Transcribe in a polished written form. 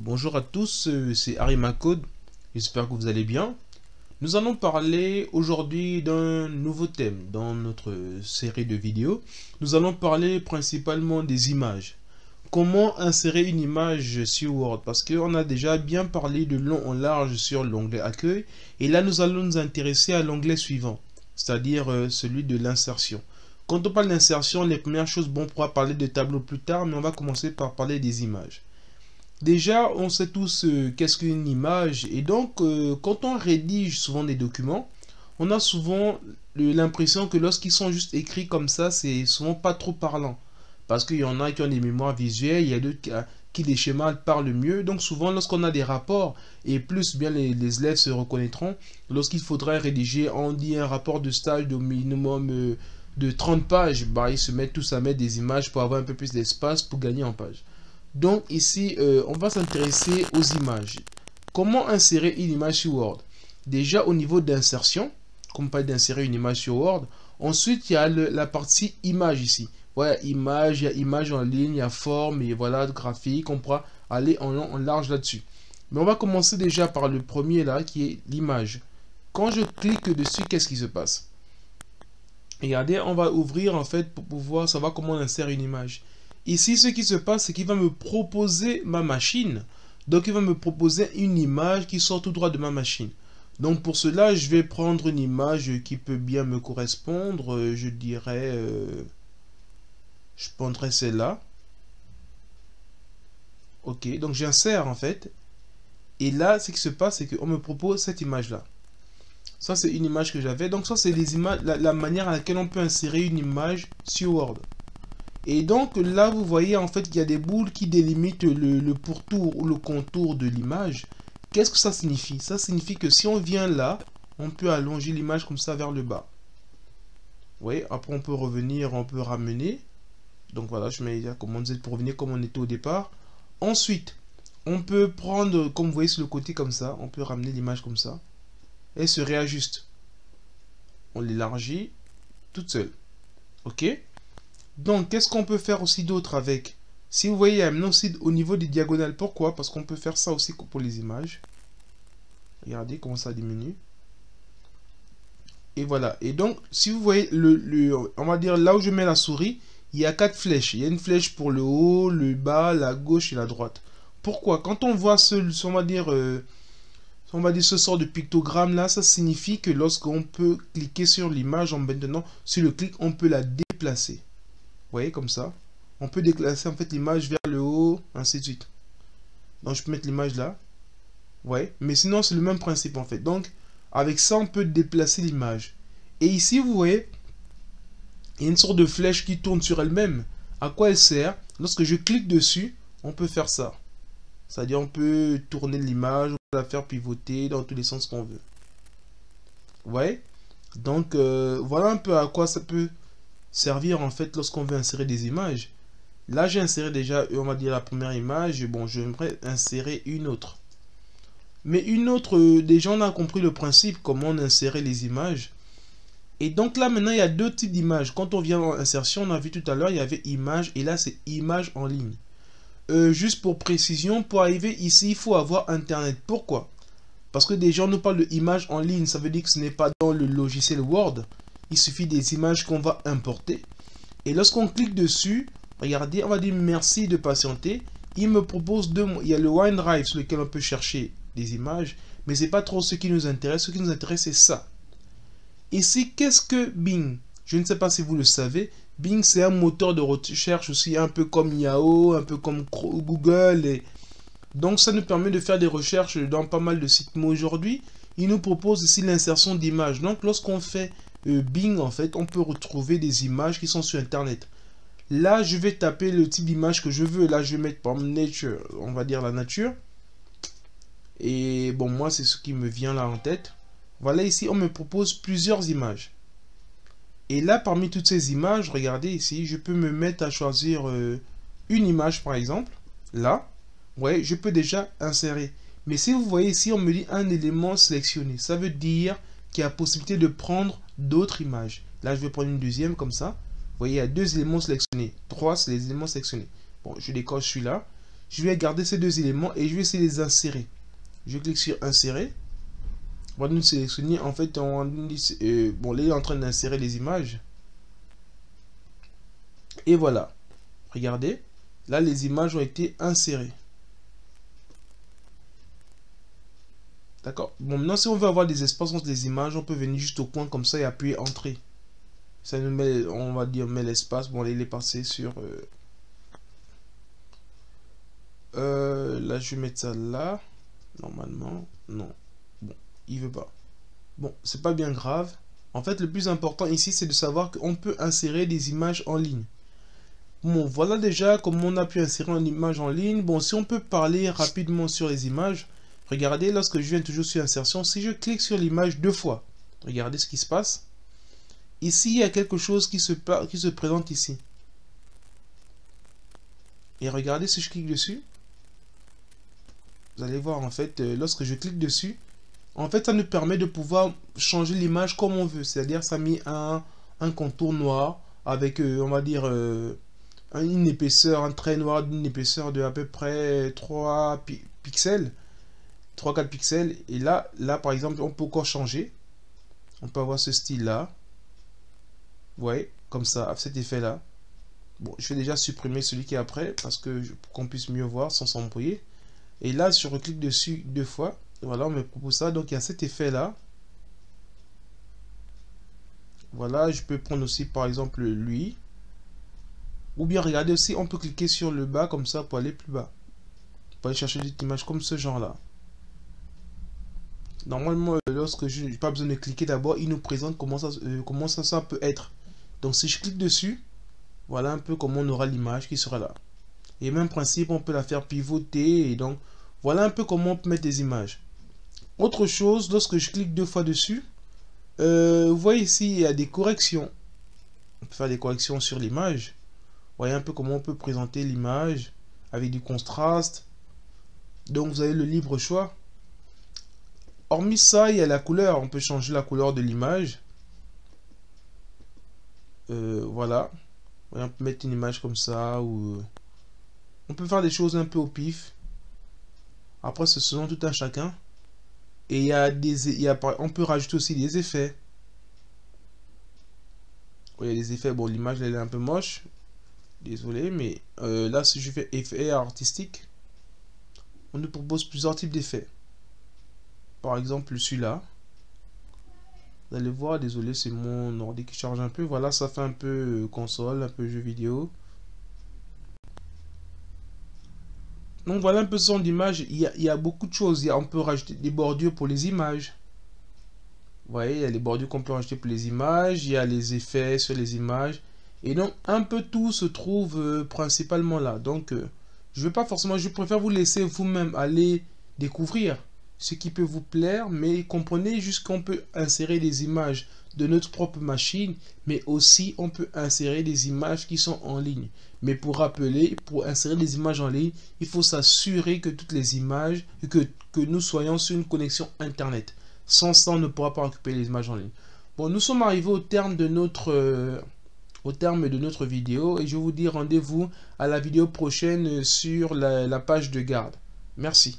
Bonjour à tous, c'est Arimacode, j'espère que vous allez bien. Nous allons parler aujourd'hui d'un nouveau thème dans notre série de vidéos. Nous allons parler principalement des images. Comment insérer une image sur Word? Parce qu'on a déjà bien parlé de long en large sur l'onglet Accueil. Et là, nous allons nous intéresser à l'onglet suivant, c'est-à-dire celui de l'insertion. Quand on parle d'insertion, les premières choses, bon, on pourra parler de tableaux plus tard, mais on va commencer par parler des images. Déjà, on sait tous qu'est-ce qu'une image, et donc quand on rédige souvent des documents, on a souvent l'impression que lorsqu'ils sont juste écrits comme ça, c'est souvent pas trop parlant. Parce qu'il y en a qui ont des mémoires visuelles, il y a d'autres qui les schémas parlent mieux. Donc souvent, lorsqu'on a des rapports, et plus bien les élèves se reconnaîtront, lorsqu'il faudrait rédiger, on dit un rapport de stage de minimum de 30 pages, bah, ils se mettent tous à mettre des images pour avoir un peu plus d'espace pour gagner en pages. Donc ici, on va s'intéresser aux images. Comment insérer une image sur Word? Déjà au niveau d'insertion, comme on parle d'insérer une image sur Word. Ensuite, il y a la partie image ici. Voilà, image, il y a image en ligne, il y a forme, et voilà, graphique. On pourra aller en long, en large là-dessus. Mais on va commencer déjà par le premier là, qui est l'image. Quand je clique dessus, qu'est-ce qui se passe? Regardez, on va ouvrir en fait pour pouvoir savoir comment on insère une image. Ici, ce qui se passe, c'est qu'il va me proposer ma machine. Donc, il va me proposer une image qui sort tout droit de ma machine. Donc, pour cela, je vais prendre une image qui peut bien me correspondre. Je dirais... je prendrai celle-là. Ok, donc j'insère en fait. Et là, ce qui se passe, c'est qu'on me propose cette image-là. Ça, c'est une image que j'avais. Donc, ça, c'est les images, la manière à laquelle on peut insérer une image sur Word. Et donc là, vous voyez en fait qu'il y a des boules qui délimitent le pourtour ou le contour de l'image. Qu'est-ce que ça signifie? Ça signifie que si on vient là, on peut allonger l'image comme ça vers le bas. Vous voyez, après on peut revenir, on peut ramener. Donc voilà, je mets la commande Z pour revenir comme on était au départ. Ensuite, on peut prendre, comme vous voyez sur le côté comme ça, on peut ramener l'image comme ça. Elle se réajuste. On l'élargit toute seule. Ok? Donc, qu'est-ce qu'on peut faire aussi d'autre avec? Si vous voyez, il y a maintenant aussi au niveau des diagonales. Pourquoi? Parce qu'on peut faire ça aussi pour les images. Regardez comment ça diminue. Et voilà. Et donc, si vous voyez, on va dire là où je mets la souris, il y a 4 flèches. Il y a une flèche pour le haut, le bas, la gauche et la droite. Pourquoi? Quand on voit on va dire ce sort de pictogramme là, ça signifie que lorsqu'on peut cliquer sur l'image, maintenant, sur le clic, on peut la déplacer. Vous voyez, comme ça. On peut déplacer en fait l'image vers le haut, ainsi de suite. Donc, je peux mettre l'image là. Ouais, mais sinon, c'est le même principe en fait. Donc, avec ça, on peut déplacer l'image. Et ici, vous voyez, il y a une sorte de flèche qui tourne sur elle-même. À quoi elle sert? Lorsque je clique dessus, on peut faire ça. C'est-à-dire, on peut tourner l'image, on peut la faire pivoter dans tous les sens qu'on veut. Vous voyez? Donc, voilà un peu à quoi ça peut servir en fait lorsqu'on veut insérer des images. Là, j'ai inséré déjà, on va dire la première image. Bon, j'aimerais insérer une autre. Mais une autre, déjà on a compris le principe, comment on insérait les images. Et donc là, maintenant, il y a deux types d'images. Quand on vient en insertion, on a vu tout à l'heure, il y avait image et là, c'est image en ligne. Juste pour précision, pour arriver ici, il faut avoir Internet. Pourquoi? Parce que déjà, on nous parle de image en ligne. Ça veut dire que ce n'est pas dans le logiciel Word. Il suffit des images qu'on va importer. Et lorsqu'on clique dessus, regardez, on va dire merci de patienter. Il me propose il y a le OneDrive sur lequel on peut chercher des images. Mais ce n'est pas trop ce qui nous intéresse. Ce qui nous intéresse, c'est ça. Ici, qu'est-ce que Bing? Je ne sais pas si vous le savez. Bing, c'est un moteur de recherche aussi, un peu comme Yahoo, un peu comme Google. Et donc, ça nous permet de faire des recherches dans pas mal de sites. Mais aujourd'hui, il nous propose ici l'insertion d'images. Donc, lorsqu'on fait Bing, en fait, on peut retrouver des images qui sont sur Internet. Là, je vais taper le type d'image que je veux. Là, je vais mettre par nature, on va dire la nature. Et bon, moi, c'est ce qui me vient là en tête. Voilà, ici, on me propose plusieurs images. Et là, parmi toutes ces images, regardez ici, je peux me mettre à choisir une image, par exemple. Là, ouais, je peux déjà insérer. Mais si vous voyez ici, on me dit un élément sélectionné. Ça veut dire qu'il y a possibilité de prendre d'autres images. Là, je vais prendre une deuxième comme ça. Vous voyez, il y a deux éléments sélectionnés. 3, c'est les éléments sélectionnés. Bon, je décoche celui-là. je vais garder ces deux éléments et je vais essayer de les insérer. Je clique sur insérer. On va nous sélectionner, en fait, bon, là, il est en train d'insérer les images. Et voilà. Regardez, là, les images ont été insérées. D'accord. Bon, maintenant, si on veut avoir des espaces entre les images, on peut venir juste au coin comme ça et appuyer entrée. Ça nous met, on va dire, met l'espace. Bon, là, il est passé sur... là, je vais mettre ça là. Normalement, non. Bon, il veut pas. Bon, c'est pas bien grave. En fait, le plus important ici, c'est de savoir qu'on peut insérer des images en ligne. Bon, voilà déjà comment on a pu insérer une image en ligne. Bon, si on peut parler rapidement sur les images, regardez, lorsque je viens toujours sur insertion, si je clique sur l'image deux fois, regardez ce qui se passe. Ici, il y a quelque chose qui se présente ici. Et regardez si je clique dessus. Vous allez voir, en fait, lorsque je clique dessus, en fait, ça nous permet de pouvoir changer l'image comme on veut. C'est-à-dire, ça a mis un contour noir avec, on va dire, une épaisseur, un trait noir d'une épaisseur de à peu près 3 pixels. 3-4 pixels. Et là, par exemple, on peut encore changer. On peut avoir ce style-là. Vous voyez, comme ça, cet effet-là. Bon, je vais déjà supprimer celui qui est après, parce que pour qu'on puisse mieux voir sans s'embrouiller. Et là, je reclique dessus deux fois. Voilà, on me propose ça. Donc, il y a cet effet-là. Voilà, je peux prendre aussi, par exemple, lui. Ou bien, regardez aussi, on peut cliquer sur le bas, comme ça, pour aller plus bas. Pour aller chercher des images comme ce genre-là. Normalement, lorsque je n'ai pas besoin de cliquer d'abord, il nous présente comment ça peut être. Donc, si je clique dessus, voilà un peu comment on aura l'image qui sera là. Et même principe, on peut la faire pivoter. Et donc, voilà un peu comment on peut mettre des images. Autre chose, lorsque je clique deux fois dessus, vous voyez ici, il y a des corrections. On peut faire des corrections sur l'image. Vous voyez un peu comment on peut présenter l'image avec du contraste. Donc, vous avez le libre choix. Hormis ça, il y a la couleur. On peut changer la couleur de l'image. Voilà. On peut mettre une image comme ça. Ou on peut faire des choses un peu au pif. Après, c'est selon tout un chacun. Et on peut rajouter aussi des effets. Il y a des effets. Bon, l'image, elle est un peu moche. Désolé, mais là, si je fais effet artistique, on nous propose plusieurs types d'effets. Par exemple, celui-là. Vous allez voir, désolé, c'est mon ordi qui charge un peu. Voilà, ça fait un peu console, un peu jeu vidéo. Donc voilà un peu son d'image. Il y a beaucoup de choses. On peut rajouter des bordures pour les images. Vous voyez, il y a les bordures qu'on peut rajouter pour les images. Il y a les effets sur les images. Et donc, un peu tout se trouve principalement là. Donc, je vais pas forcément... Je préfère vous laisser vous-même aller découvrir ce qui peut vous plaire. Mais comprenez juste qu'on peut insérer des images de notre propre machine. Mais aussi, on peut insérer des images qui sont en ligne. Mais pour rappeler, pour insérer des images en ligne, il faut s'assurer que toutes les images... Que nous soyons sur une connexion Internet. Sans ça, on ne pourra pas récupérer les images en ligne. Bon, nous sommes arrivés au terme de notre vidéo et je vous dis rendez-vous à la vidéo prochaine sur la page de garde. Merci.